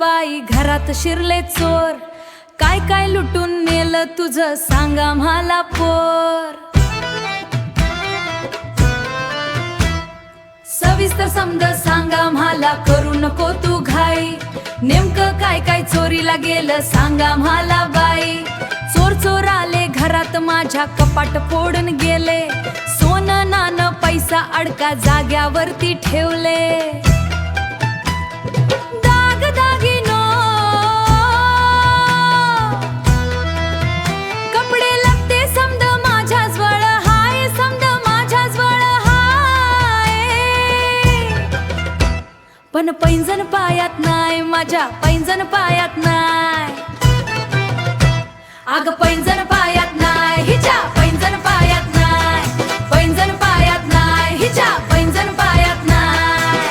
बाई घरात शिरले चोर, काय काय लुटून नेलं तुझं सांगा मला पोर. सविस्तर समज सांगा मला, करू नको तू घाई, नेमकं काय काय चोरीला गेलं सांगा मला बाई. चोर चोर आले घरात माझ्या, कपाट फोडून गेले, सोनं नाणं पैसा अडका जाग्यावरती ठेवले. दाग दागिनो कपडे लत्ते समद माझ्याजवळ हाय, समद माझ्याजवळ हाय, पण पैंजण पायात नाय, माझ्या पैंजण पायात नाय. अग पैंजण पायात नाय, हिच्या पैंजण पायात नाय, पैंजण पायात नाय, हिच्या पैंजण पायात नाय.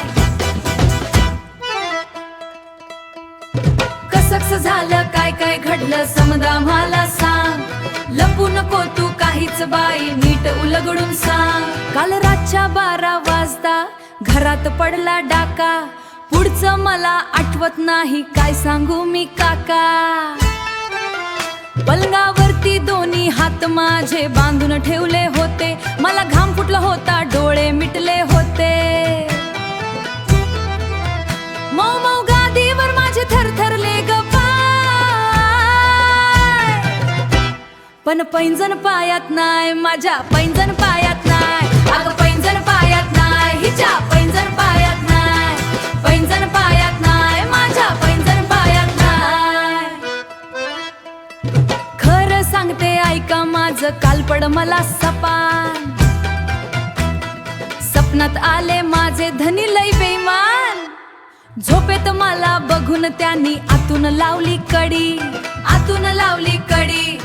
कसं झालं काय काय घडलं समजा मला सांग, लपू नको तू काहीच बाई नीट उलगडून सांग. काल रातच्या 12 वाजता घरात पडला डाका, पुढचं मला आठवत नाही काय सांगू मी काका. पलंगावरती दोन्ही हात माझे बांधून ठेवले होते, मला घाम फुटला होता डोळे मिटले होते. मऊ मऊ गादीवर माझे थरथरले ग पाय, पण पैंजण पायात नाय, माझ्या पैंजण पायात नाय. अगं पैंजण पायात नाय, हिच्या पैंजण पायात नाय, पैंजण पायात नाय, माझ्या पैंजण पायात नाय. खरं सांगते ऐका माझं, काल पड मला सपान, सपनात आले माझे धनी लय बेईमान. झोपेत मला बघून त्यांनी आतून लावली कडी, आतून लावली कडी,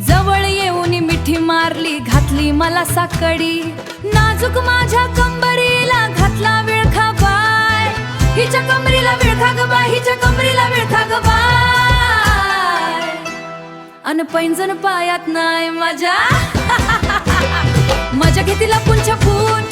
जवळ येऊन मिठी मारली, घातली मला साकडी. नाजूक माझ्या कंबरीला घातला विळखा बाय, हिच्या कमरीला विळखा ग बाय, हिच्या कमरीला विळखा ग बाय. अन पैंजण पायात नाय माझ्या, माझ्या घेतीला पुंछ फून,